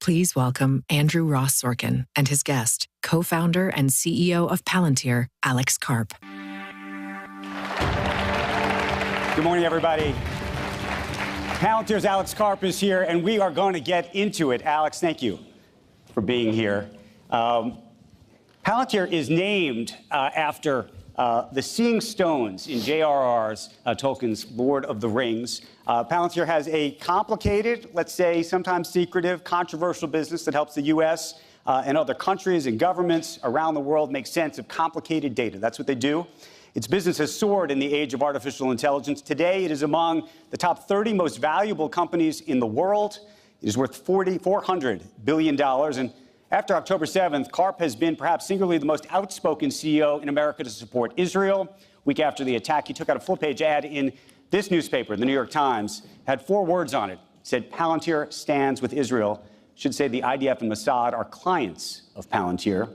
Please welcome Andrew Ross Sorkin and his guest, co-founder and CEO of Palantir, AlexKarp. Good morning, everybody. Palantir's AlexKarp is here, and we are going to get into it. Alex, thank you for being here. Palantir is named after the Seeing Stones in J.R.R. Tolkien's Lord of the Rings. Palantir has a complicated, let's say sometimes secretive, controversial business that helps the U.S. And other countries and governments around the world make sense of complicated data. That's what they do. Its business has soared in the age of artificial intelligence. Today, it is among the top 30 most valuable companies in the world. It is worth $400 billion. And after October 7th, Karp has been perhaps singularly the most outspoken CEO in America to support Israel. Week after the attack, he took out a full-page ad in this newspaper, the New York Times, had 4 words on it. It said, "Palantir stands with Israel." Should say the IDF and Mossad are clients of Palantir.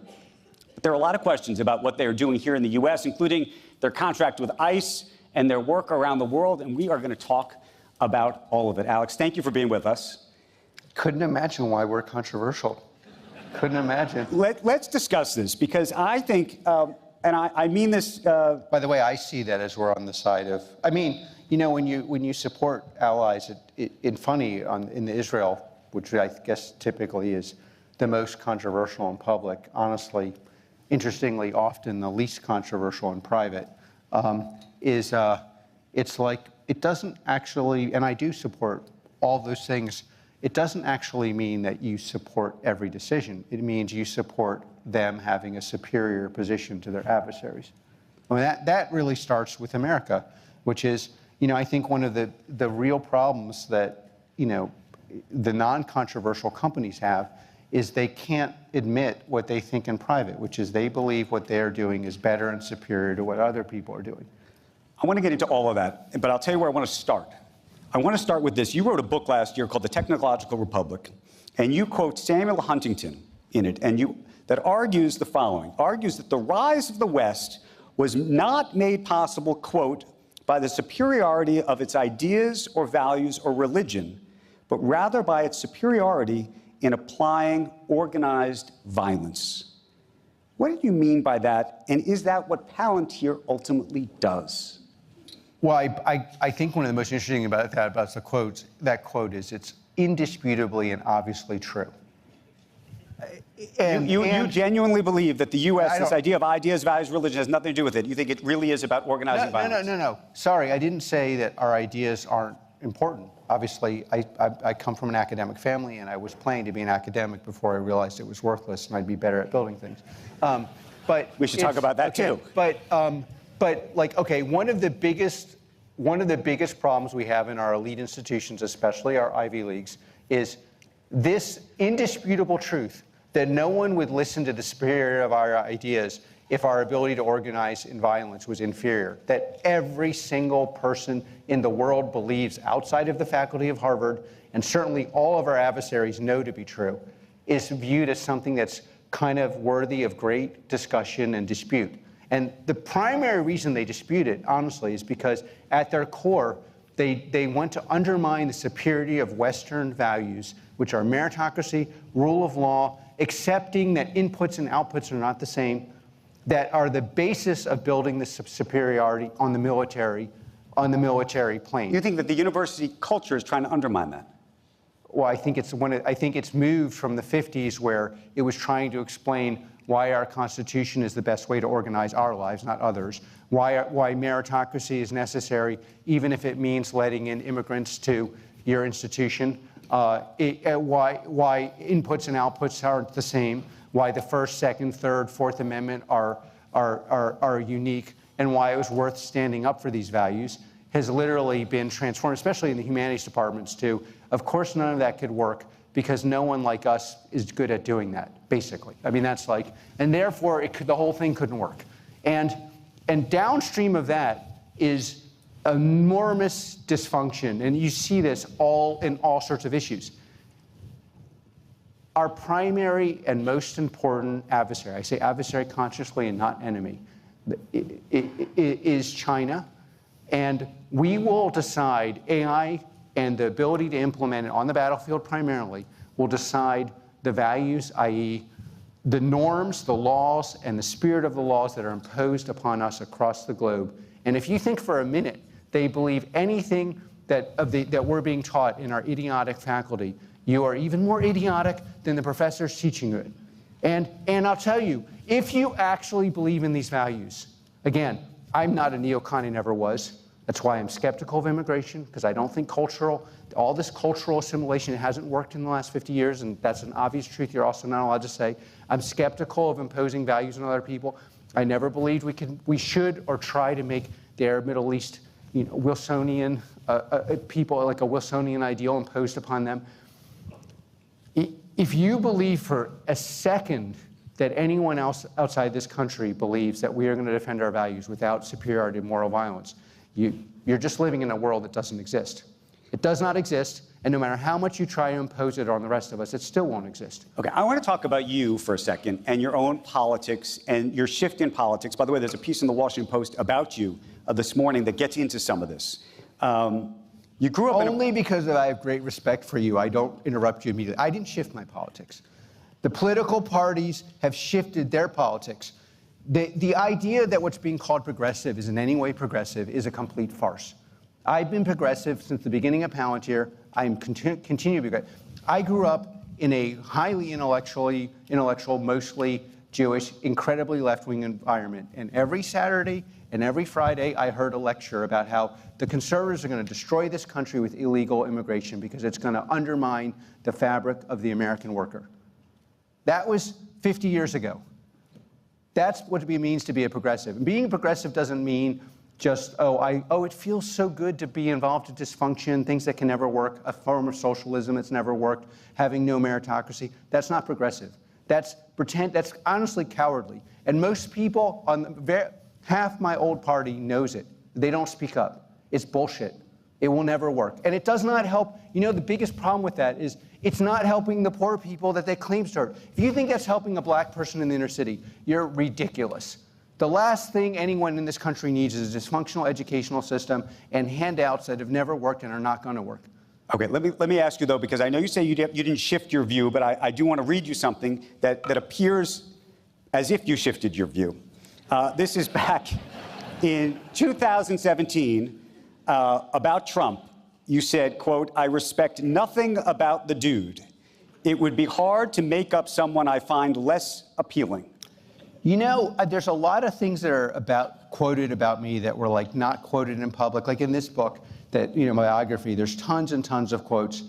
But there are a lot of questions about what they are doing here in the U.S., including their contract with ICE and their work around the world, and we are going to talk about all of it. Alex, thank you for being with us. Couldn't imagine why we're controversial. Couldn't imagine. Let's discuss this, because I think, and I mean this... By the way, I see that as we're on the side of... I mean, you know, when you support allies, in Israel, which I guess typically is the most controversial in public, honestly, interestingly, often the least controversial in private, it's like, it doesn't actually, and I do support all those things, it doesn't actually mean that you support every decision. It means you support them having a superior position to their adversaries. I mean, that really starts with America, which is, you know, I think one of the real problems that, you know, the non-controversial companies have is they can't admit what they think in private, which is they believe what they're doing is better and superior to what other people are doing. I want to get into all of that, but I'll tell you where I want to start. I want to start with this. You wrote a book last year called The Technological Republic, and you quote Samuel Huntington in it, and that argues the following, argues that the rise of the West was not made possible, quote, by the superiority of its ideas or values or religion, but rather by its superiority in applying organized violence. What did you mean by that, and is that what Palantir ultimately does? Well, I think one of the most interesting about that quote is it's indisputably and obviously true. And you genuinely believe that the U.S., this idea of ideas, values, religion has nothing to do with it? You think it really is about organizing violence? No. Sorry, I didn't say that our ideas aren't important. Obviously, I come from an academic family, and I was planning to be an academic before I realized it was worthless and I'd be better at building things. But we should talk about that too. But like, okay, one of the biggest problems we have in our elite institutions, especially our Ivy Leagues, is this indisputable truth that no one would listen to the superiority of our ideas if our ability to organize in violence was inferior, that every single person in the world believes outside of the faculty of Harvard, and certainly all of our adversaries know to be true, is viewed as something that's kind of worthy of great discussion and dispute. And the primary reason they dispute it, honestly, is because at their core, they want to undermine the superiority of Western values, which are meritocracy, rule of law, accepting that inputs and outputs are not the same, that are the basis of building this superiority on the military plane. You think that the university culture is trying to undermine that? Well, I think it's moved from the 50s, where it was trying to explain why our Constitution is the best way to organize our lives, not others, why meritocracy is necessary, even if it means letting in immigrants to your institution, why inputs and outputs aren't the same, why the First, Second, Third, Fourth Amendment are unique, and why it was worth standing up for these values, has literally been transformed, especially in the humanities departments too. Of course, none of that could work because no one like us is good at doing that, basically. I mean, that's like, and therefore the whole thing couldn't work. And downstream of that is enormous dysfunction, and you see this in all sorts of issues. Our primary and most important adversary, I say adversary consciously and not enemy, is China. And we will decide AI and the ability to implement it on the battlefield primarily will decide the values, i.e., the norms, the laws, and the spirit of the laws that are imposed upon us across the globe. And if you think for a minute they believe anything that we're being taught in our idiotic faculty, you are even more idiotic than the professors teaching it. And I'll tell you, if you actually believe in these values, again, I'm not a neocon, I never was. That's why I'm skeptical of immigration, because I don't think all this cultural assimilation hasn't worked in the last 50 years, and that's an obvious truth you're also not allowed to say. I'm skeptical of imposing values on other people. I never believed we should or try to make the Arab Middle East, Wilsonian people, like a Wilsonian ideal imposed upon them. If you believe for a second that anyone else outside this country believes that we are going to defend our values without superiority and moral violence, you're just living in a world that doesn't exist. It does not exist, and no matter how much you try to impose it on the rest of us, it still won't exist. Okay, I want to talk about you for a second and your own politics and your shift in politics. By the way, there's a piece in the Washington Post about you this morning that gets into some of this. You grew up only because I have great respect for you. I don't interrupt you immediately. I didn't shift my politics. The political parties have shifted their politics. The idea that what's being called progressive is in any way progressive is a complete farce. I've been progressive since the beginning of Palantir. I'm continue to be progressive. I grew up in a highly intellectual, mostly Jewish, incredibly left-wing environment. And every Saturday and every Friday, I heard a lecture about how the conservatives are going to destroy this country with illegal immigration because it's going to undermine the fabric of the American worker. That was 50 years ago. That's what it means to be a progressive. And being a progressive doesn't mean just, it feels so good to be involved in dysfunction, things that can never work, a form of socialism that's never worked, having no meritocracy. That's not progressive. That's honestly cowardly. And most people half my old party knows it. They don't speak up. It's bullshit. It will never work. And it does not help. The biggest problem with that is it's not helping the poor people that they claim to serve. If you think that's helping a black person in the inner city, you're ridiculous. The last thing anyone in this country needs is a dysfunctional educational system and handouts that have never worked and are not going to work. Okay, let me ask you, though, because I know you say you didn't shift your view, but I do want to read you something that appears as if you shifted your view. This is back in 2017 about Trump. You said, quote, "I respect nothing about the dude. It would be hard to make up someone I find less appealing." There's a lot of things that are quoted about me that were not quoted in public. Like in this book, my biography, there's tons and tons of quotes.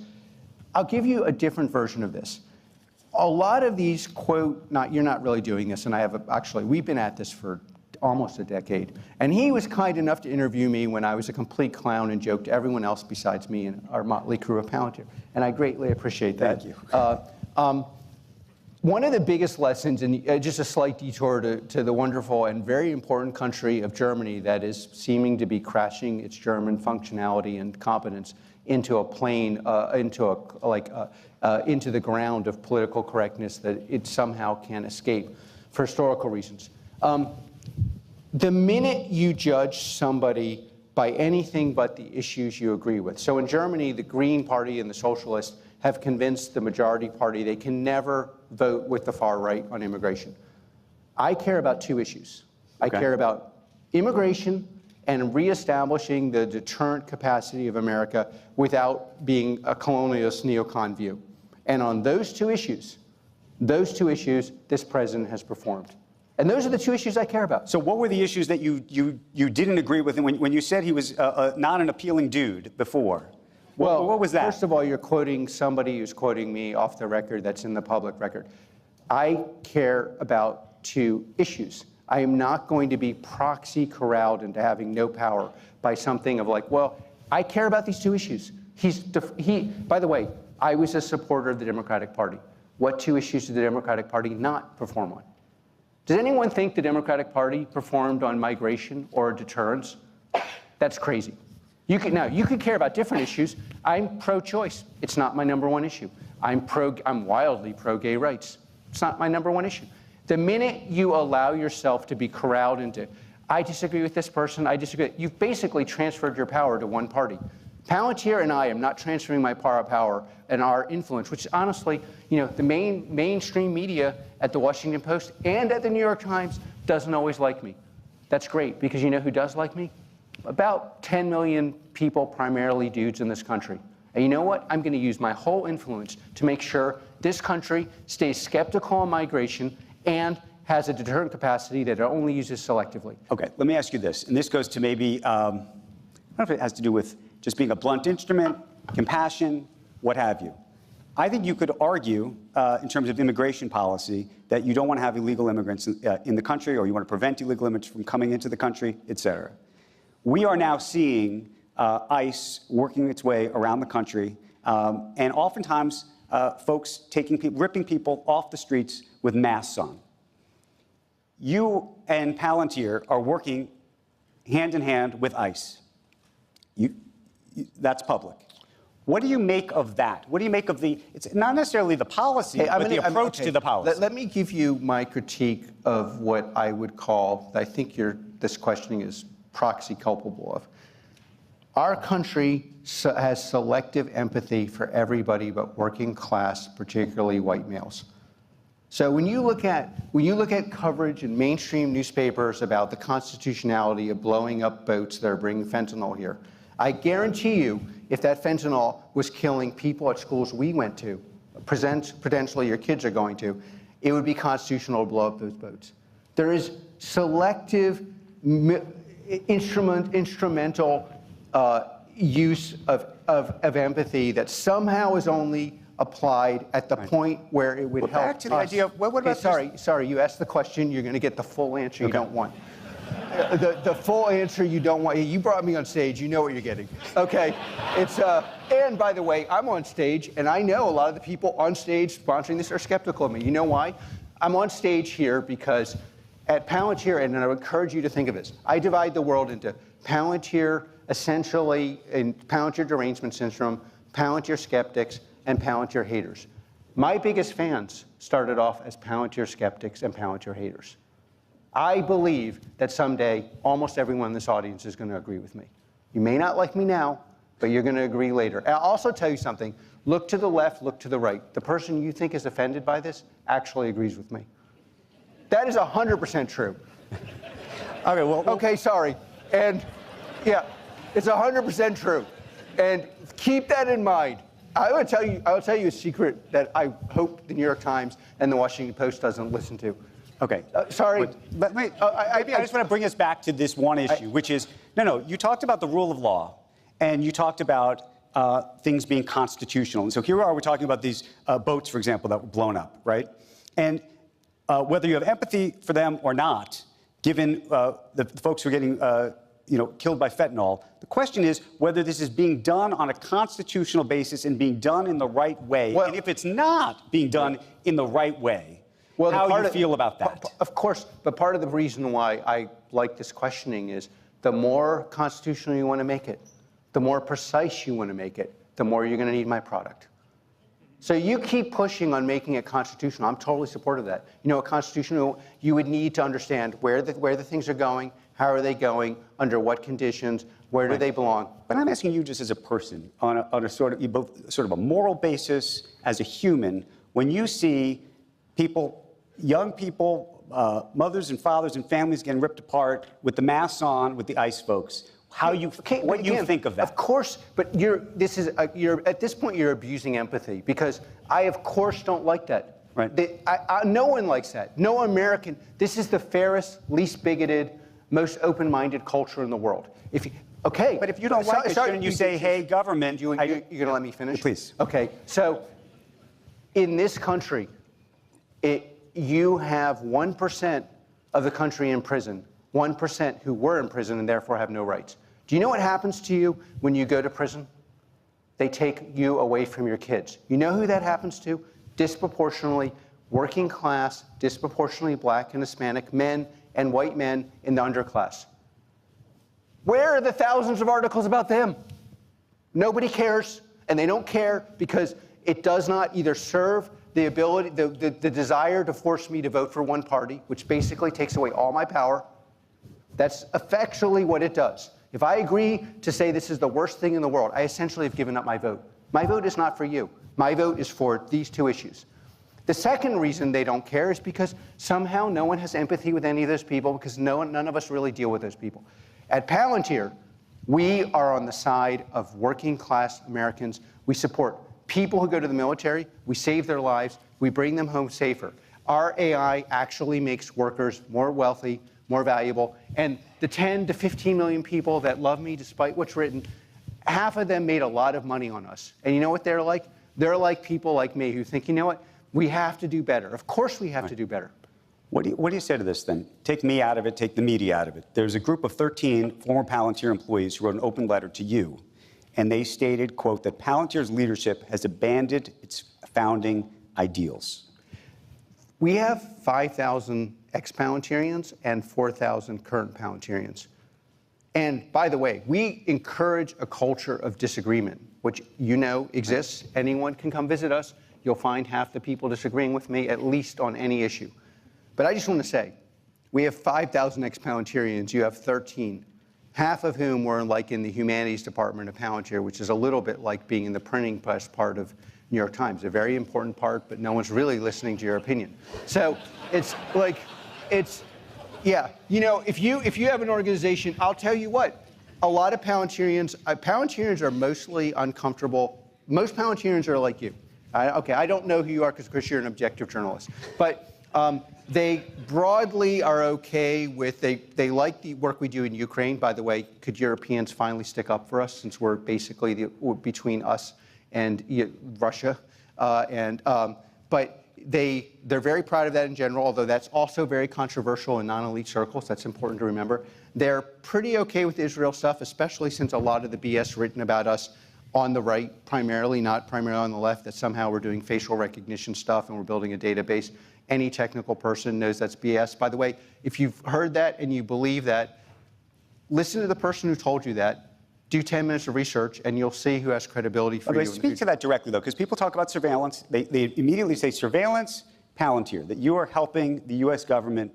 I'll give you a different version of this. A lot of these you're not really doing this, and we've been at this for almost a decade. And he was kind enough to interview me when I was a complete clown and joked to everyone else besides me and our motley crew of Palantir. And I greatly appreciate that. Thank you. One of the biggest lessons, and just a slight detour to the wonderful and very important country of Germany that is seeming to be crashing its German functionality and competence into a plane, into the ground of political correctness that it somehow can't escape for historical reasons. The minute you judge somebody by anything but the issues you agree with. So in Germany, the Green Party and the Socialists have convinced the majority party they can never vote with the far right on immigration. I care about two issues. I care about immigration and reestablishing the deterrent capacity of America without being a colonialist neocon view. And on those two issues, this president has performed. And those are the two issues I care about. So what were the issues that you didn't agree with? And when you said he was not an appealing dude before, what was that? First of all, you're quoting somebody who's quoting me off the record that's in the public record. I care about two issues. I am not going to be proxy corralled into having no power by something of I care about these two issues. By the way, I was a supporter of the Democratic Party. What two issues did the Democratic Party not perform on? Does anyone think the Democratic Party performed on migration or deterrence? That's crazy. You could care about different issues. I'm pro-choice. It's not my number one issue. I'm wildly pro-gay rights. It's not my number one issue. The minute you allow yourself to be corralled into, I disagree with this person, I disagree, you've basically transferred your power to one party. Palantir and I am not transferring my power and our influence, which honestly, the mainstream media at the Washington Post and at the New York Times doesn't always like me. That's great, because you know who does like me? About 10 million people, primarily dudes in this country. And you know what? I'm going to use my whole influence to make sure this country stays skeptical on migration and has a deterrent capacity that it only uses selectively. Okay, let me ask you this, and this goes to maybe, I don't know if it has to do with just being a blunt instrument, compassion, what have you. I think you could argue, in terms of immigration policy, that you don't want to have illegal immigrants in the country, or you want to prevent illegal immigrants from coming into the country, et cetera. We are now seeing ICE working its way around the country, and oftentimes folks ripping people off the streets with masks on. You and Palantir are working hand in hand with ICE. That's public. What do you make of that? What do you make of it's not necessarily the policy, but the approach to the policy? Let me give you my critique of what I would call, I think this questioning is proxy culpable of. Our country has selective empathy for everybody but working class, particularly white males. So when you look at coverage in mainstream newspapers about the constitutionality of blowing up boats that are bringing fentanyl here, I guarantee you, if that fentanyl was killing people at schools we went to, potentially your kids are going to, it would be constitutional to blow up those boats. There is selective instrumental use of empathy that somehow is only applied at the point where it would help back to the idea of, what about sorry, you asked the question, you're going to get the full answer you don't want. The full answer you don't want. You brought me on stage. You know what you're getting. Okay. And by the way, I'm on stage, and I know a lot of the people on stage sponsoring this are skeptical of me. You know why? I'm on stage here because at Palantir, and I would encourage you to think of this, I divide the world into Palantir, essentially, in Palantir derangement syndrome, Palantir skeptics, and Palantir haters. My biggest fans started off as Palantir skeptics and Palantir haters. I believe that someday almost everyone in this audience is going to agree with me. You may not like me now, but you're going to agree later. And I'll also tell you something. Look to the left, look to the right. The person you think is offended by this actually agrees with me. That is 100% true. Okay, well, okay, sorry. And yeah, it's 100% true. And keep that in mind. I will tell you a secret that I hope the New York Times and the Washington Post doesn't listen to. Okay. Sorry. But maybe I just want to bring us back to this one issue, which is, you talked about the rule of law, and you talked about things being constitutional. And so here we're talking about these boats, for example, that were blown up, right? And whether you have empathy for them or not, given the folks who are getting killed by fentanyl, the question is whether this is being done on a constitutional basis and being done in the right way. Well, and if it's not being done in the right way, how do you feel about that? Of course, but part of the reason why I like this questioning is the more constitutional you want to make it, the more precise you want to make it, the more you're going to need my product. So you keep pushing on making it constitutional. I'm totally supportive of that. A constitutional, you would need to understand where the things are going, how are they going, under what conditions, where do they belong. But I'm asking you just as a person, on a sort of a moral basis, as a human, when you see people, young people, mothers and fathers and families getting ripped apart with the masks on, with the ICE folks, what you think of that? Of course, but at this point you're abusing empathy, because I of course don't like that. Right. No one likes that. No American. This is the fairest, least bigoted, most open-minded culture in the world. But if you don't like it, shouldn't you say, hey, government? You're going to let me finish? Please. Okay. So in this country, you have 1% of the country in prison, 1% who were in prison and therefore have no rights. Do you know what happens to you when you go to prison? They take you away from your kids. You know who that happens to? Disproportionately working class, disproportionately black and Hispanic men and white men in the underclass. Where are the thousands of articles about them? Nobody cares, and they don't care because it does not either serve the ability, the desire to force me to vote for one party, which basically takes away all my power. That's effectually what it does. If I agree to say this is the worst thing in the world, I essentially have given up my vote. My vote is not for you. My vote is for these two issues. The second reason they don't care is because somehow no one has empathy with any of those people, because none of us really deal with those people. At Palantir, we are on the side of working class Americans. We support people who go to the military. We save their lives. We bring them home safer. Our AI actually makes workers more wealthy, more valuable. And the 10 to 15 million people that love me despite what's written, half of them made a lot of money on us. And you know what they're like? They're like people like me who think, you know what? We have to do better. Of course we have to do better. What do you say to this, then? Take me out of it, take the media out of it. There's a group of 13 former Palantir employees who wrote an open letter to you, and they stated, quote, that Palantir's leadership has abandoned its founding ideals. We have 5,000 ex-Palantirians and 4,000 current Palantirians. And by the way, we encourage a culture of disagreement, which you know exists. Anyone can come visit us. You'll find half the people disagreeing with me, at least on any issue. But I just want to say, we have 5,000 ex-Palantirians, you have 13, half of whom were like in the humanities department of Palantir, which is a little bit like being in the printing press part of New York Times, a very important part, but no one's really listening to your opinion. So it's like, yeah, you know, if you have an organization, I'll tell you what, a lot of Palantirians are mostly uncomfortable. Most Palantirians are like you. Okay, I don't know who you are because, Chris, you're an objective journalist. But they broadly are okay with, they like the work we do in Ukraine. By the way, could Europeans finally stick up for us, since we're basically between us and Russia? But they're very proud of that in general, although that's also very controversial in non-elite circles. That's important to remember. They're pretty okay with Israel stuff, especially since a lot of the BS written about us on the right, primarily, not primarily on the left, that somehow we're doing facial recognition stuff and we're building a database. Any technical person knows that's BS. By the way, if you've heard that and you believe that, listen to the person who told you that, do 10 minutes of research, and you'll see who has credibility for you. Speak to that directly, though, because people talk about surveillance. They immediately say surveillance, Palantir, that you are helping the U.S. government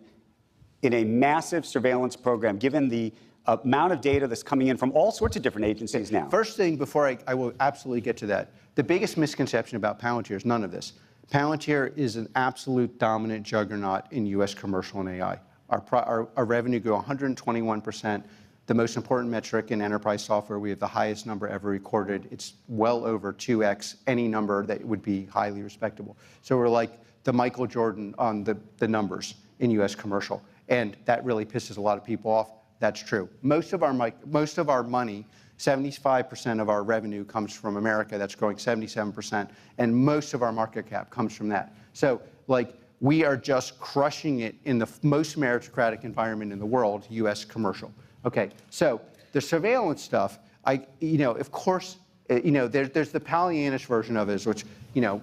in a massive surveillance program, given the amount of data that's coming in from all sorts of different agencies now. First thing, before I will absolutely get to that, the biggest misconception about Palantir is none of this. Palantir is an absolute dominant juggernaut in U.S. commercial and AI. Our revenue grew 121%. The most important metric in enterprise software, we have the highest number ever recorded. It's well over 2x any number that would be highly respectable. So we're like the Michael Jordan on the numbers in U.S. commercial. And that really pisses a lot of people off. That's true. Most of our money, 75% of our revenue comes from America. That's growing 77%. And most of our market cap comes from that. So, like, we are just crushing it in the most meritocratic environment in the world, U.S. commercial. Okay, so the surveillance stuff, of course, there's the Pollyannish version of it,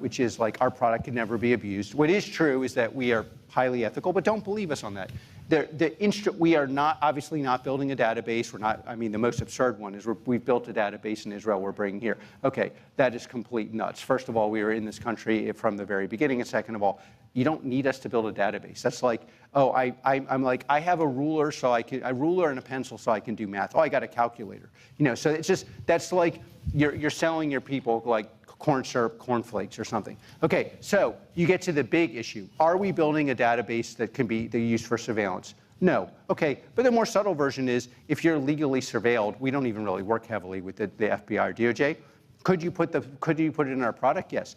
which is like our product can never be abused. What is true is that we are highly ethical, but don't believe us on that. We are obviously not building a database. We're not, the most absurd one is we've built a database in Israel we're bringing here. Okay, that is complete nuts. First of all, we were in this country from the very beginning, and second of all, you don't need us to build a database. That's like, oh, I have a ruler and a pencil so I can do math. Oh, I got a calculator. So it's just, that's like you're selling your people like corn syrup, cornflakes or something. Okay, so you get to the big issue. Are we building a database that can be used for surveillance? No. Okay, but the more subtle version is, if you're legally surveilled, we don't even really work heavily with the FBI or DOJ. Could you put it in our product? Yes.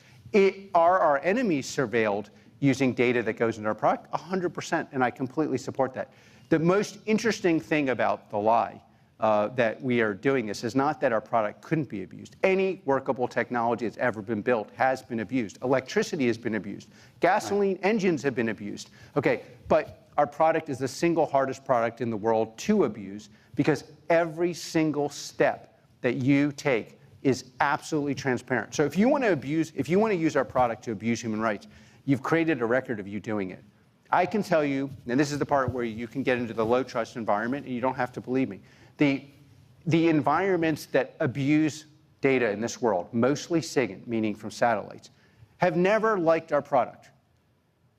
Are our enemies surveilled using data that goes into our product? 100%, and I completely support that. The most interesting thing about the lie that we are doing this is not that our product couldn't be abused. Any workable technology that's ever been built has been abused. Electricity has been abused. Gasoline engines have been abused. Okay, but our product is the single hardest product in the world to abuse, because every single step that you take is absolutely transparent. So if you want to use our product to abuse human rights, you've created a record of you doing it. I can tell you, and this is the part where you can get into the low trust environment, and you don't have to believe me. The environments that abuse data in this world, mostly SIGINT, meaning from satellites, have never liked our product.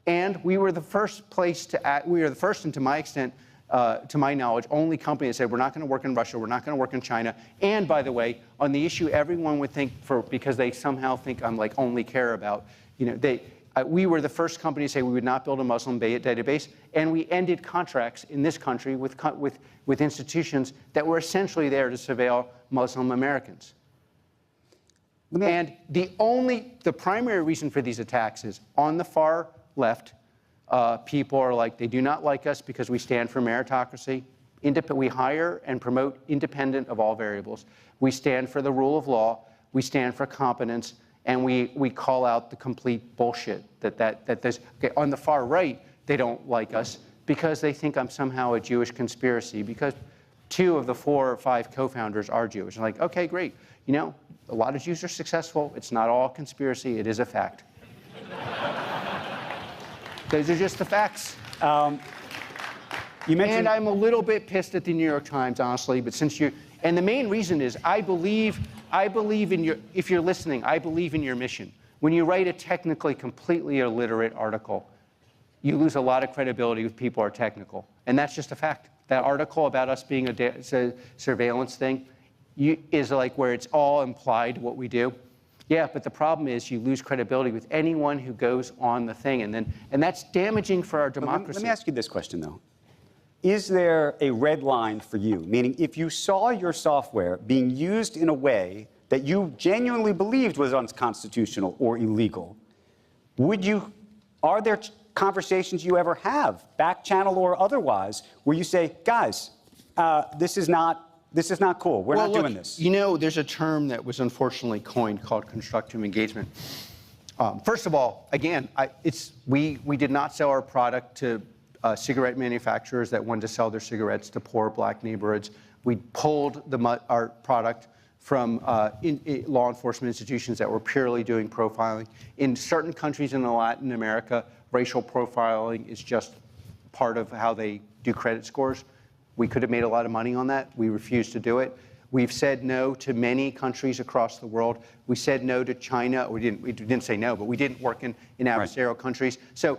And we were the first place to act, we were the first, and to my extent, to my knowledge, only company that said we're not going to work in Russia, we're not going to work in China. And by the way, on the issue everyone would think, because they somehow think I'm like only care about, we were the first company to say we would not build a Muslim database, and we ended contracts in this country with institutions that were essentially there to surveil Muslim Americans. And the primary reason for these attacks is on the far left, people are like, they do not like us because we stand for meritocracy. We hire and promote independent of all variables. We stand for the rule of law. We stand for competence. And we call out the complete bullshit that there's. Okay, on the far right, they don't like us because they think I'm somehow a Jewish conspiracy because 2 of the 4 or 5 co-founders are Jewish. I'm like, okay, great. A lot of Jews are successful. It's not all conspiracy. It is a fact. Those are just the facts. You mentioned, and I'm a little bit pissed at the New York Times, honestly. But and the main reason is I believe in your. If you're listening, I believe in your mission. When you write a technically completely illiterate article, you lose a lot of credibility with people who are technical, and that's just a fact. That article about us being a surveillance thing is like where it's all implied what we do. Yeah, but the problem is you lose credibility with anyone who goes on the thing, and that's damaging for our democracy. Let me ask you this question, though. Is there a red line for you? Meaning, if you saw your software being used in a way that you genuinely believed was unconstitutional or illegal, are there conversations you ever have, back channel or otherwise, where you say, guys, this is not cool. We're not doing this. There's a term that was unfortunately coined called constructive engagement. First of all, again, we did not sell our product to cigarette manufacturers that wanted to sell their cigarettes to poor black neighborhoods. We pulled our product from law enforcement institutions that were purely doing profiling. In certain countries in Latin America, racial profiling is just part of how they do credit scores. We could have made a lot of money on that. We refused to do it. We've said no to many countries across the world. We said no to China. We didn't say no, but we didn't work in adversarial countries. So,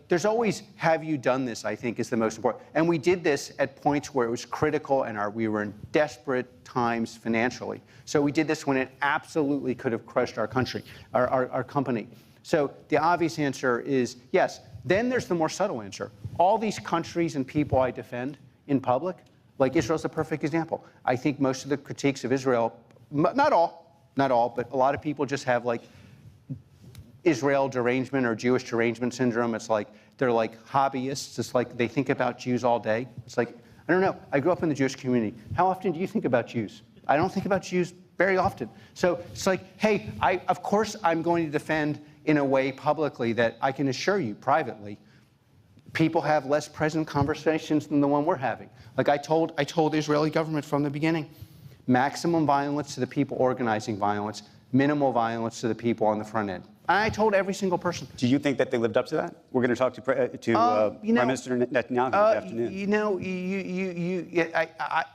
there's always, have you done this, I think, is the most important. And we did this at points where it was critical and we were in desperate times financially. So we did this when it absolutely could have crushed our country, our company. So the obvious answer is yes. Then there's the more subtle answer. All these countries and people I defend in public, like Israel's a perfect example. I think most of the critiques of Israel, not all, but a lot of people just have like Israel derangement or Jewish derangement syndrome. It's like they're like hobbyists. It's like they think about Jews all day. It's like, I don't know. I grew up in the Jewish community. How often do you think about Jews? I don't think about Jews very often. So it's like, hey, of course I'm going to defend in a way publicly that I can assure you privately, people have less present conversations than the one we're having. Like I told the Israeli government from the beginning, maximum violence to the people organizing violence, minimal violence to the people on the front end. I told every single person. Do you think that they lived up to that? We're going to talk to Prime Minister Netanyahu this afternoon.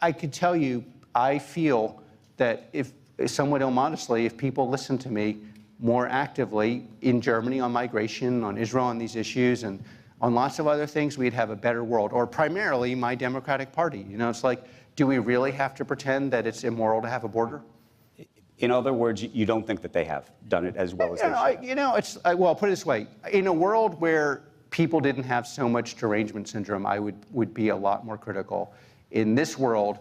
I could tell you, I feel that if, somewhat immodestly, if people listen to me more actively in Germany on migration, on Israel on these issues, and on lots of other things, we'd have a better world. Or primarily my Democratic Party. It's like, do we really have to pretend that it's immoral to have a border? In other words, you don't think that they have done it as well as they should? Well, put it this way. In a world where people didn't have so much derangement syndrome, I would be a lot more critical. In this world,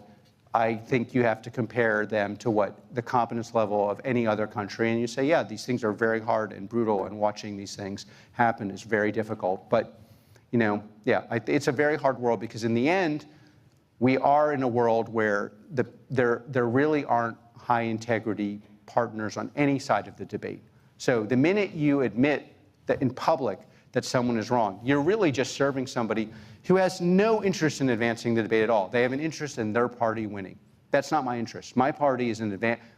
I think you have to compare them to what the competence level of any other country, and you say, yeah, these things are very hard and brutal, and watching these things happen is very difficult. But, it's a very hard world because in the end, we are in a world where there really aren't high integrity partners on any side of the debate. So the minute you admit that in public that someone is wrong, you're really just serving somebody who has no interest in advancing the debate at all. They have an interest in their party winning. That's not my interest. My party is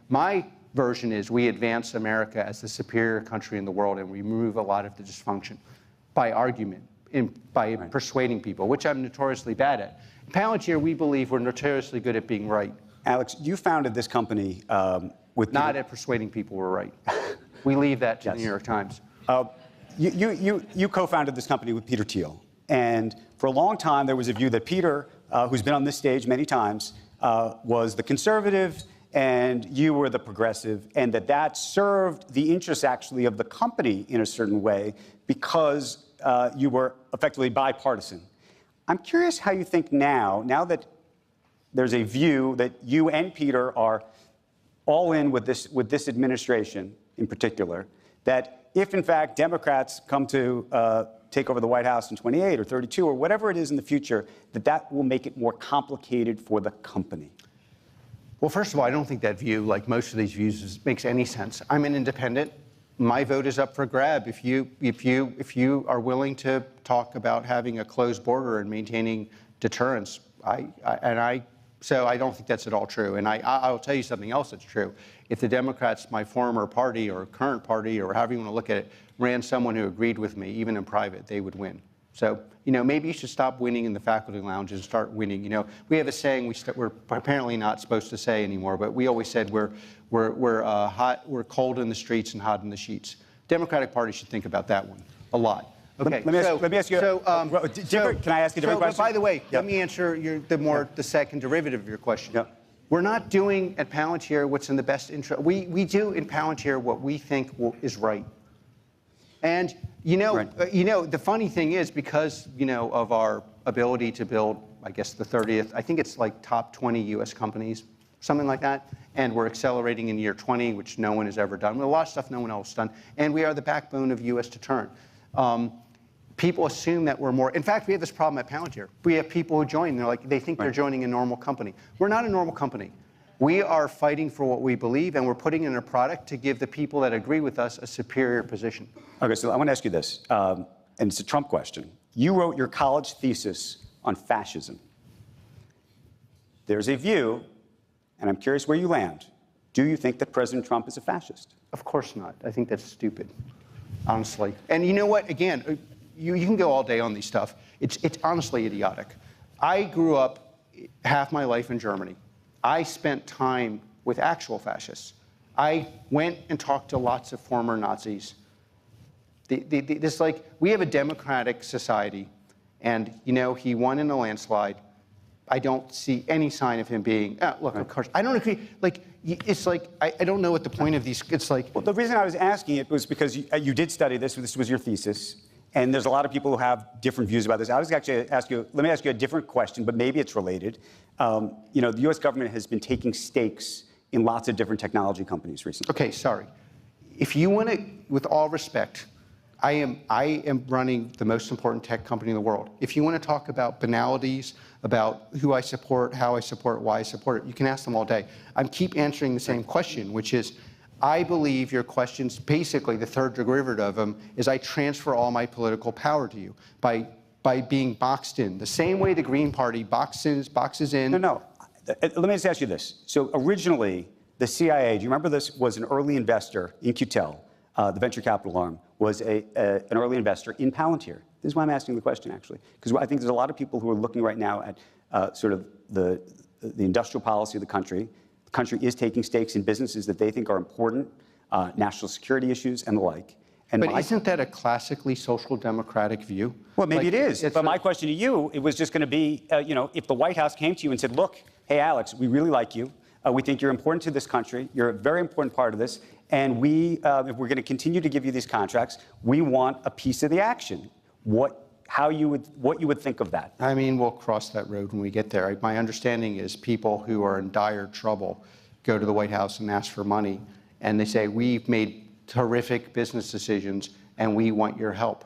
my version is we advance America as the superior country in the world and we remove a lot of the dysfunction by argument, by persuading people, which I'm notoriously bad at. In Palantir, we believe we're notoriously good at being right. Alex, you founded this company with... Not at persuading people we're right. We leave that to the New York Times. You co-founded this company with Peter Thiel. And for a long time, there was a view that Peter, who's been on this stage many times, was the conservative and you were the progressive, and that served the interests actually of the company in a certain way because you were effectively bipartisan. I'm curious how you think now that there's a view that you and Peter are all in with this administration in particular, that if in fact Democrats come to take over the White House in 28 or 32 or whatever it is in the future, that will make it more complicated for the company. Well, first of all, I don't think that view, like most of these views, makes any sense. I'm an independent. My vote is up for grab. If you are willing to talk about having a closed border and maintaining deterrence, so I don't think that's at all true. And I'll tell you something else that's true. If the Democrats, my former party or current party or however you want to look at it, ran someone who agreed with me, even in private, they would win. So, maybe you should stop winning in the faculty lounge and start winning. We have a saying we're apparently not supposed to say anymore, but we always said we're cold in the streets and hot in the sheets. Democratic Party should think about that one a lot. Okay. Let me ask you. Can I ask you a different question? By the way, let me answer the second derivative of your question. Yep. We're not doing at Palantir what's in the best interest. We do in Palantir what we think is right. And the funny thing is, because of our ability to build, I guess the 30th, I think it's like top 20 U.S. companies, something like that, and we're accelerating in year 20, which no one has ever done. A lot of stuff no one else has done, and we are the backbone of U.S. deterrent. People assume that we're more. In fact, we have this problem at Palantir. We have people who join, they think they're joining a normal company. We're not a normal company. We are fighting for what we believe, and we're putting in a product to give the people that agree with us a superior position. Okay, so I want to ask you this, and it's a Trump question. You wrote your college thesis on fascism. There's a view, and I'm curious where you land. Do you think that President Trump is a fascist? Of course not. I think that's stupid, honestly. And you know what? Again, you can go all day on these stuff. It's honestly idiotic. I grew up half my life in Germany. I spent time with actual fascists. I went and talked to lots of former Nazis. We have a democratic society, and he won in a landslide. I don't see any sign of him being. Look, of course, I don't agree. I don't know what the point of these. Well, the reason I was asking it was because you did study this. This was your thesis. And there's a lot of people who have different views about this. I was actually let me ask you a different question, but maybe it's related. The U.S. government has been taking stakes in lots of different technology companies recently. Okay, sorry. If you want to, with all respect, I am running the most important tech company in the world. If you want to talk about banalities, about who I support, how I support, why I support it, you can ask them all day. I keep answering the same question, which is, I believe your question's basically the third derivative of them is I transfer all my political power to you by being boxed in. The same way the Green Party boxes in. No. Let me just ask you this. So originally, the CIA, do you remember this, was an early investor in QTEL, the venture capital arm, was an early investor in Palantir. This is why I'm asking the question, actually, because I think there's a lot of people who are looking right now at sort of the industrial policy of the country. The country is taking stakes in businesses that they think are important, national security issues and the like. But isn't that a classically social democratic view? Well, maybe it is. But my question to you, it was just going to be, if the White House came to you and said, look, hey, Alex, we really like you. We think you're important to this country. You're a very important part of this. And if we're going to continue to give you these contracts, we want a piece of the action. What you would think of that? I mean, we'll cross that road when we get there. My understanding is people who are in dire trouble go to the White House and ask for money, and they say, we've made terrific business decisions, and we want your help.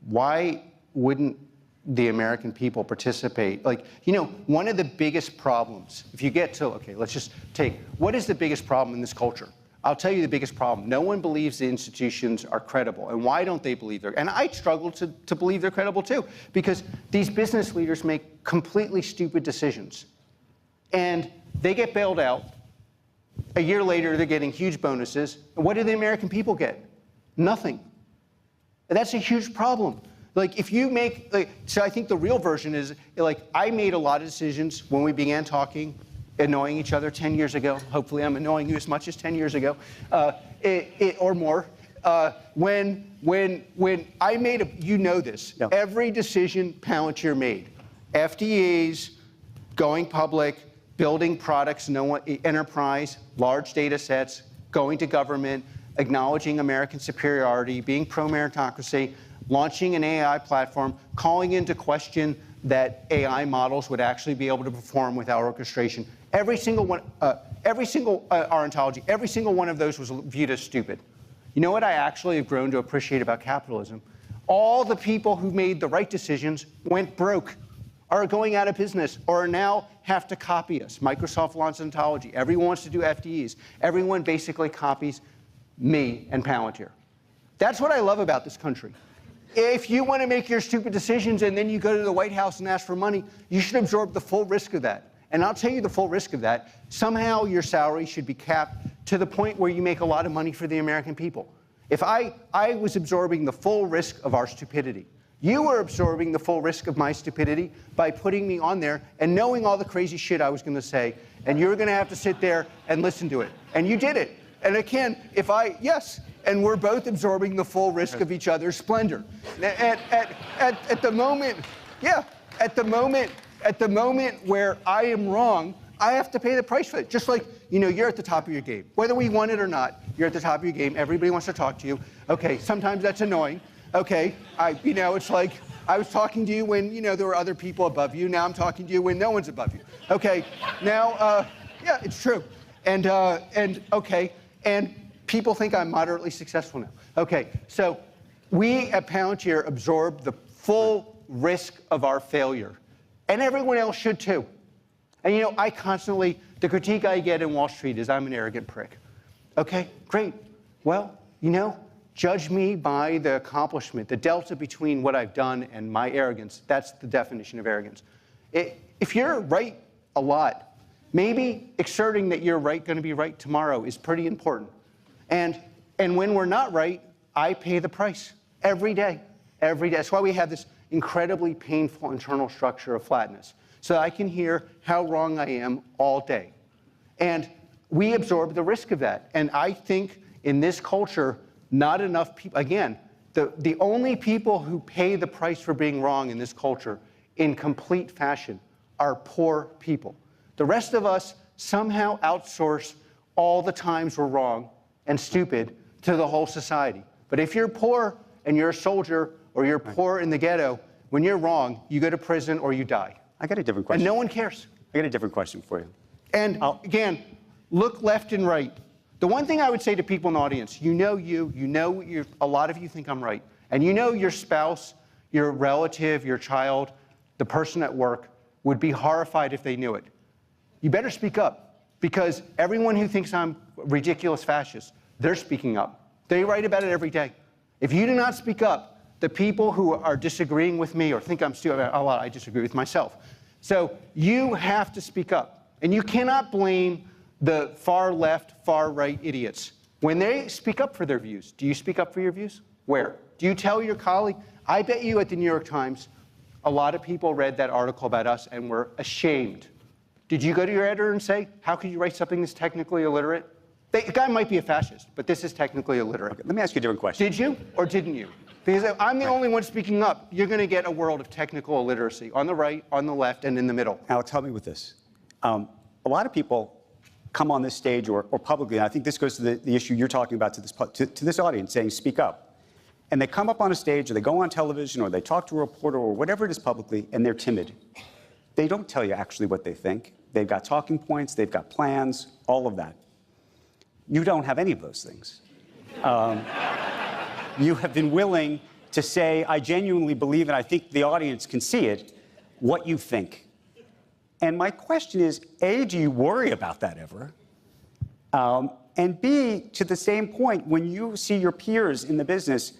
Why wouldn't the American people participate? One of the biggest problems, if you get to, okay, let's just take, what is the biggest problem in this culture? I'll tell you the biggest problem. No one believes the institutions are credible. And why don't they believe and I struggle to believe they're credible too, because these business leaders make completely stupid decisions. And they get bailed out. A year later, they're getting huge bonuses. And what do the American people get? Nothing. And that's a huge problem. If you make, so I think the real version is, I made a lot of decisions when we began talking, annoying each other 10 years ago. Hopefully I'm annoying you as much as 10 years ago, or more. When I made you know this, Yeah. every decision Palantir made, FDEs, going public, building products, enterprise, large data sets, going to government, acknowledging American superiority, being pro-meritocracy, launching an AI platform, calling into question that AI models would actually be able to perform without orchestration. Every single one, our ontology, every single one of those was viewed as stupid. You know what I actually have grown to appreciate about capitalism? All the people who made the right decisions went broke, are going out of business, or now have to copy us. Microsoft launched ontology. Everyone wants to do FDEs. Everyone basically copies me and Palantir. That's what I love about this country. If you want to make your stupid decisions and then you go to the White House and ask for money, you should absorb the full risk of that. And I'll tell you the full risk of that. Somehow your salary should be capped to the point where you make a lot of money for the American people. If I was absorbing the full risk of our stupidity, you were absorbing the full risk of my stupidity by putting me on there and knowing all the crazy shit I was going to say, and you were going to have to sit there and listen to it. And you did it. And again, and we're both absorbing the full risk of each other's splendor. At the moment where I am wrong, I have to pay the price for it. Just like, you're at the top of your game. Whether we want it or not, you're at the top of your game. Everybody wants to talk to you. Okay, sometimes that's annoying. Okay, it's like I was talking to you when, there were other people above you. Now I'm talking to you when no one's above you. Okay, now, yeah, it's true. And people think I'm moderately successful now. Okay, so we at Palantir absorb the full risk of our failure. And everyone else should too. And the critique I get in Wall Street is I'm an arrogant prick. Okay, great. Well, judge me by the accomplishment, the delta between what I've done and my arrogance. That's the definition of arrogance. If you're right a lot, maybe exerting that you're going to be right tomorrow is pretty important. And when we're not right, I pay the price every day. That's why we have this incredibly painful internal structure of flatness, so I can hear how wrong I am all day. And we absorb the risk of that. And I think in this culture, not enough people, again, the only people who pay the price for being wrong in this culture in complete fashion are poor people. The rest of us somehow outsource all the times we're wrong and stupid to the whole society. But if you're poor and you're a soldier or you're poor in the ghetto, when you're wrong, you go to prison or you die. I got a different question. And no one cares. I got a different question for you. And again, look left and right. The one thing I would say to people in the audience, a lot of you think I'm right. And your spouse, your relative, your child, the person at work would be horrified if they knew it. You better speak up, because everyone who thinks I'm a ridiculous fascist, they're speaking up. They write about it every day. If you do not speak up, the people who are disagreeing with me or think I'm stupid, a lot, I disagree with myself. So you have to speak up. And you cannot blame the far left, far right idiots when they speak up for their views. Do you speak up for your views? Where? Do you tell your colleague? I bet you at the New York Times, a lot of people read that article about us and were ashamed. Did you go to your editor and say, how could you write something that's technically illiterate? The guy might be a fascist, but this is technically illiterate. Okay, let me ask you a different question. Did you or didn't you? Because if I'm the only one speaking up, you're going to get a world of technical illiteracy on the right, on the left, and in the middle. Alex, help me with this. A lot of people come on this stage or publicly, and I think this goes to the issue you're talking about to this audience, saying speak up. And they come up on a stage, or they go on television, or they talk to a reporter, or whatever it is publicly, and they're timid. They don't tell you actually what they think. They've got talking points, they've got plans, all of that. You don't have any of those things. You have been willing to say, I genuinely believe, and I think the audience can see it, what you think. And my question is, A, do you worry about that ever? And B, to the same point, when you see your peers in the business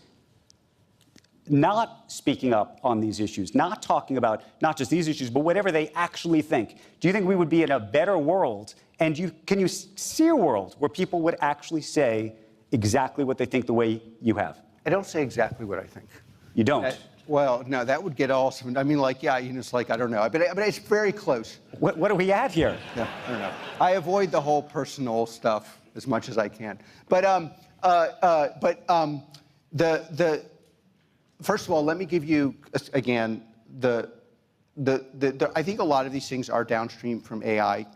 not speaking up on these issues, not talking about not just these issues, but whatever they actually think, do you think we would be in a better world? And can you see a world where people would actually say exactly what they think the way you have? I don't say exactly what I think. You don't? Well, no, that would get awesome. I mean, I don't know. But it's very close. What are we at here? Yeah, I don't know. I avoid the whole personal stuff as much as I can. But First of all, let me give you, again, I think a lot of these things are downstream from AI.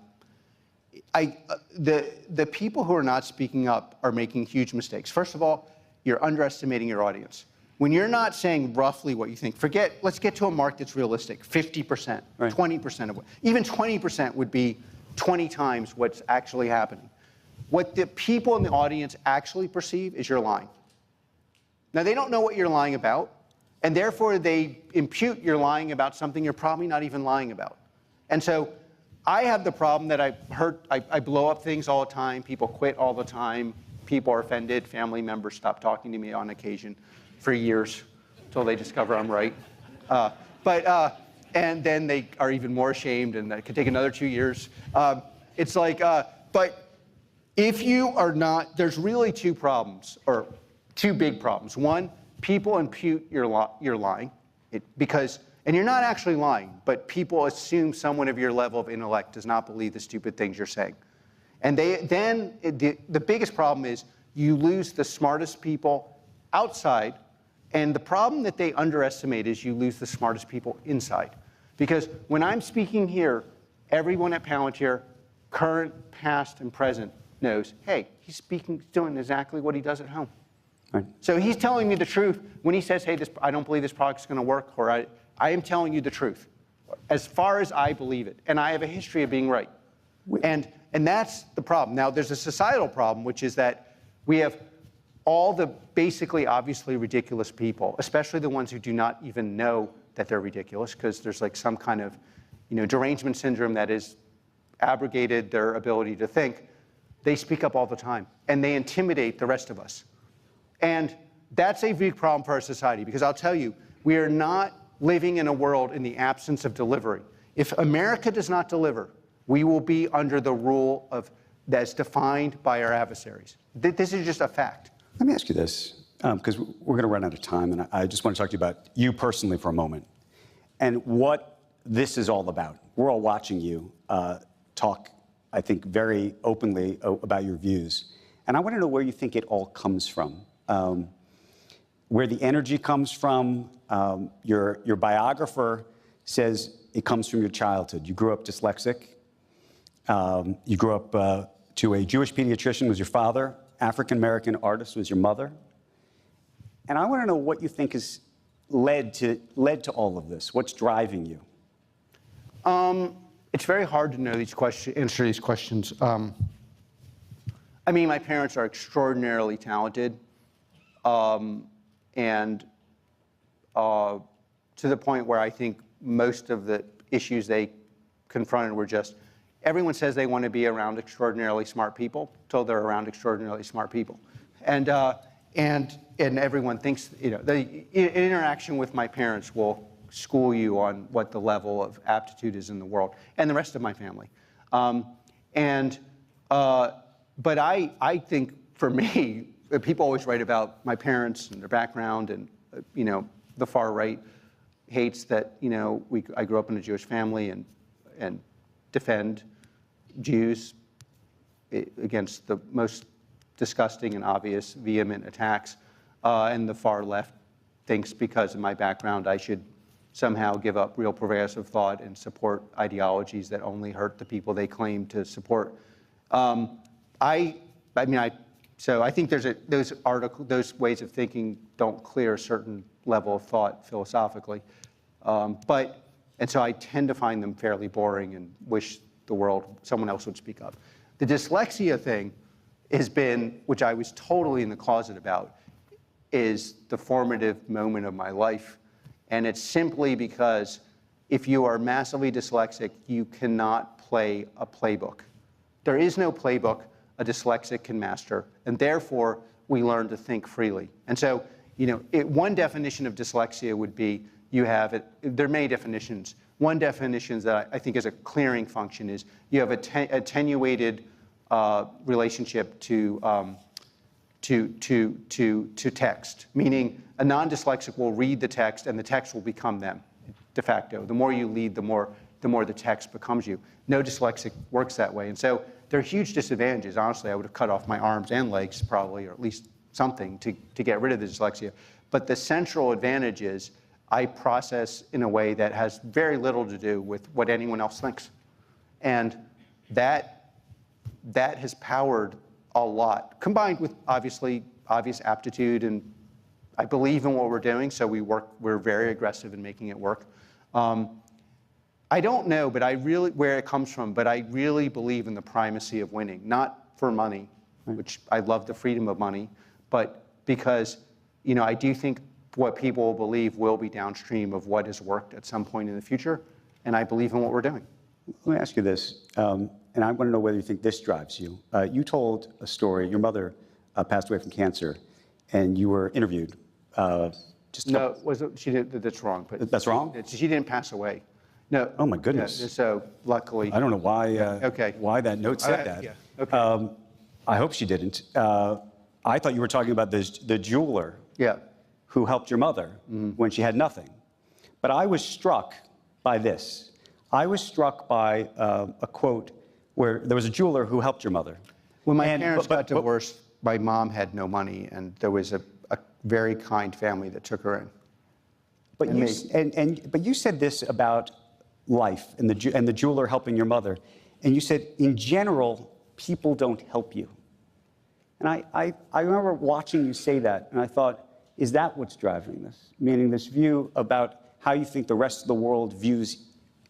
The people who are not speaking up are making huge mistakes. First of all, you're underestimating your audience. When you're not saying roughly what you think, let's get to a mark that's realistic, 50%, right. 20% of even 20% would be 20 times what's actually happening. What the people in the audience actually perceive is you're lying. Now, they don't know what you're lying about, and therefore they impute you're lying about something you're probably not even lying about. And so I have the problem that I blow up things all the time, people quit all the time, people are offended, family members stop talking to me on occasion for years until they discover I'm right. And then they are even more ashamed, and that could take another 2 years. It's like, but if you are not, there's really two problems, or two big problems. One, people impute you're lying, and you're not actually lying, but people assume someone of your level of intellect does not believe the stupid things you're saying. And the biggest problem is you lose the smartest people outside, and the problem that they underestimate is you lose the smartest people inside. Because when I'm speaking here, everyone at Palantir, current, past, and present, knows, hey, he's doing exactly what he does at home. Right. So he's telling me the truth when he says, hey, I don't believe this product's going to work, or I am telling you the truth, as far as I believe it. And I have a history of being right. And that's the problem. Now, there's a societal problem, which is that we have all the basically obviously ridiculous people, especially the ones who do not even know that they're ridiculous, because there's like some kind of derangement syndrome that has abrogated their ability to think. They speak up all the time, and they intimidate the rest of us. And that's a big problem for our society, because I'll tell you, we are not living in a world in the absence of delivery. If America does not deliver, we will be under the rule that's defined by our adversaries. This is just a fact. Let me ask you this, because we're going to run out of time, and I just want to talk to you about you personally for a moment, and what this is all about. We're all watching you talk, I think, very openly about your views. And I want to know where you think it all comes from, where the energy comes from. Your biographer says it comes from your childhood. You grew up dyslexic. You grew up to a Jewish pediatrician was your father. African-American artist was your mother. And I want to know what you think has led to all of this. What's driving you? It's very hard to know answer these questions. I mean, my parents are extraordinarily talented, and to the point where I think most of the issues they confronted were just, everyone says they want to be around extraordinarily smart people until they're around extraordinarily smart people. And everyone thinks, the interaction with my parents will school you on what the level of aptitude is in the world, and the rest of my family. But I think, for me, people always write about my parents and their background, and the far right hates that I grew up in a Jewish family and defend Jews against the most disgusting and obvious, vehement attacks, and the far left thinks because of my background I should somehow give up real progressive thought and support ideologies that only hurt the people they claim to support. So I think those ways of thinking don't clear a certain level of thought philosophically, and so I tend to find them fairly boring and wish someone else would speak up. The dyslexia thing has been, which I was totally in the closet about, is the formative moment of my life. And it's simply because if you are massively dyslexic, you cannot play a playbook. There is no playbook a dyslexic can master, and therefore we learn to think freely. And so, one definition of dyslexia would be there are many definitions. One definition that I think is a clearing function is you have attenuated relationship to text, meaning a non-dyslexic will read the text and the text will become them, de facto. The more you lead, the more the text becomes you. No dyslexic works that way. And so there are huge disadvantages. Honestly, I would have cut off my arms and legs probably, or at least something to get rid of the dyslexia. But the central advantage is I process in a way that has very little to do with what anyone else thinks. And that has powered a lot, combined with obvious aptitude, and I believe in what we're doing, so we're very aggressive in making it work. I don't know, but where it comes from, but I really believe in the primacy of winning, not for money, which I love the freedom of money, but because, I do think what people will believe will be downstream of what has worked at some point in the future, and I believe in what we're doing. Let me ask you this, and I want to know whether you think this drives you. You told a story, your mother passed away from cancer, and you were interviewed. She did, that's wrong. But that's wrong? She didn't pass away. No. Oh my goodness. Yeah, so luckily. I don't know why. Okay. Why that note said that. Yeah. Okay. I hope she didn't. I thought you were talking about the jeweler. Yeah. Who helped your mother when she had nothing. But I was struck by this. I was struck by a quote where there was a jeweler who helped your mother. When my parents got divorced, my mom had no money, and there was a very kind family that took her in. But you said this about life and the jeweler helping your mother, and you said in general people don't help you. And I remember watching you say that, and I thought, is that what's driving this? Meaning this view about how you think the rest of the world views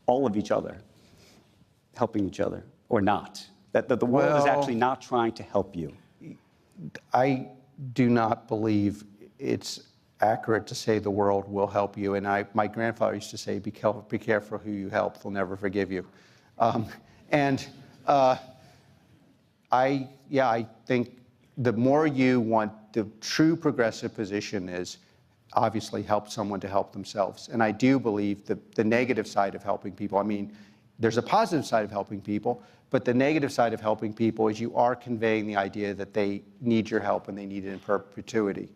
all of each other, helping each other, or not? That the world is actually not trying to help you. I do not believe it's accurate to say the world will help you. And my grandfather used to say, be careful who you help, they'll never forgive you. I think the more you want, the true progressive position is obviously help someone to help themselves. And I do believe the negative side of helping people, I mean, there's a positive side of helping people, but the negative side of helping people is you are conveying the idea that they need your help and they need it in perpetuity,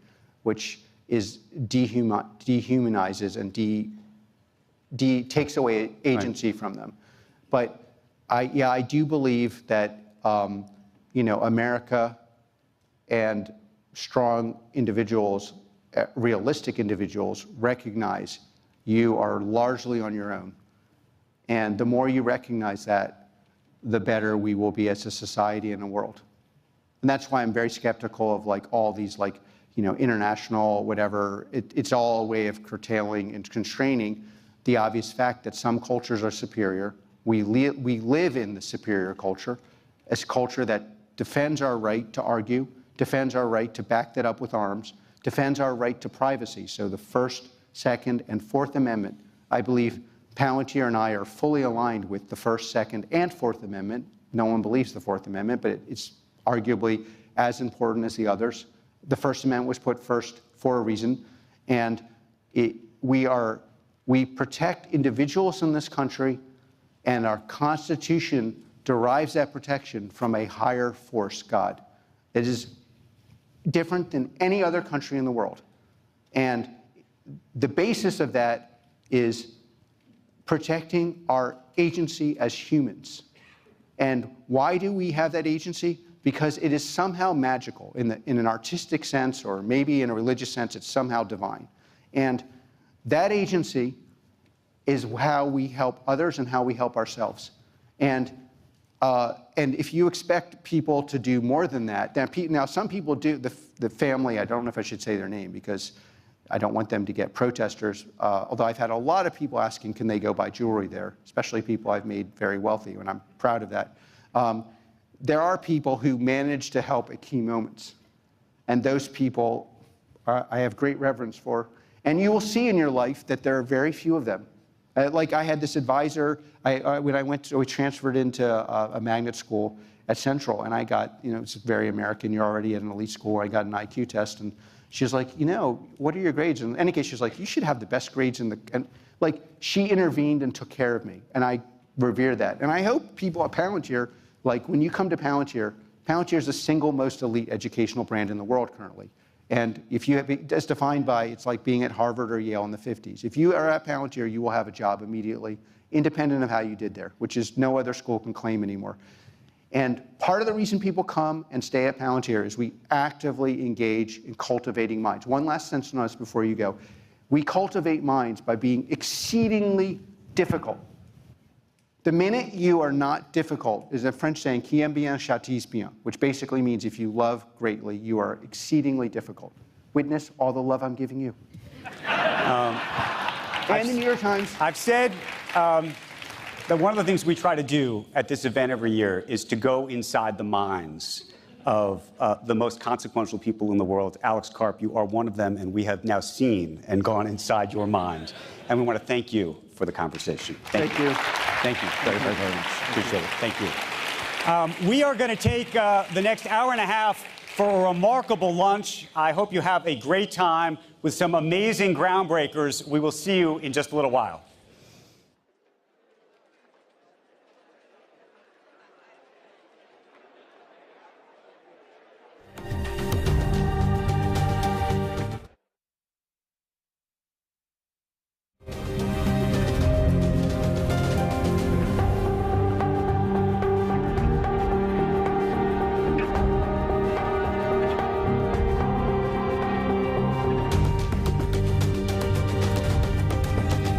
which is dehumanizes and takes away agency from them. But I do believe that America and strong individuals, realistic individuals, recognize you are largely on your own. And the more you recognize that, the better we will be as a society and a world. And that's why I'm very skeptical of all these international whatever. It's all a way of curtailing and constraining the obvious fact that some cultures are superior. We live in the superior culture, as a culture that defends our right to argue, defends our right to back that up with arms, defends our right to privacy. So the First, Second, and Fourth Amendment, I believe Palantir and I are fully aligned with the First, Second, and Fourth Amendment. No one believes the Fourth Amendment, but it's arguably as important as the others. The First Amendment was put first for a reason, and we protect individuals in this country, and our Constitution derives that protection from a higher force, God. It is different than any other country in the world. And the basis of that is protecting our agency as humans. And why do we have that agency? Because it is somehow magical in an artistic sense, or maybe in a religious sense, it's somehow divine. And that agency is how we help others and how we help ourselves. And if you expect people to do more than that, now some people do, the family, I don't know if I should say their name because I don't want them to get protesters, although I've had a lot of people asking, can they go buy jewelry there, especially people I've made very wealthy, and I'm proud of that. There are people who manage to help at key moments, and those people I have great reverence for. And you will see in your life that there are very few of them. Like I had this advisor, when we transferred into a magnet school at Central, and I got, it's very American, you're already at an elite school, I got an IQ test, and she was like, what are your grades? And in any case, she was like, you should have the best grades and she intervened and took care of me, and I revere that. And I hope people at Palantir, when you come to Palantir, Palantir is the single most elite educational brand in the world currently. And if you have, as defined by, it's like being at Harvard or Yale in the 50s. If you are at Palantir, you will have a job immediately, independent of how you did there, which is no other school can claim anymore. And part of the reason people come and stay at Palantir is we actively engage in cultivating minds. One last sentence on us before you go. We cultivate minds by being exceedingly difficult. The minute you are not difficult is a French saying, qui aime bien châtie bien, which basically means if you love greatly, you are exceedingly difficult. Witness all the love I'm giving you. And the New York Times. I've said that one of the things we try to do at this event every year is to go inside the minds of the most consequential people in the world. AlexKarp, you are one of them, and we have now seen and gone inside your mind. And we want to thank you for the conversation. Thank you. Thank you very, very, very much. Appreciate it. Thank you. We are going to take the next hour and a half for a remarkable lunch. I hope you have a great time with some amazing groundbreakers. We will see you in just a little while.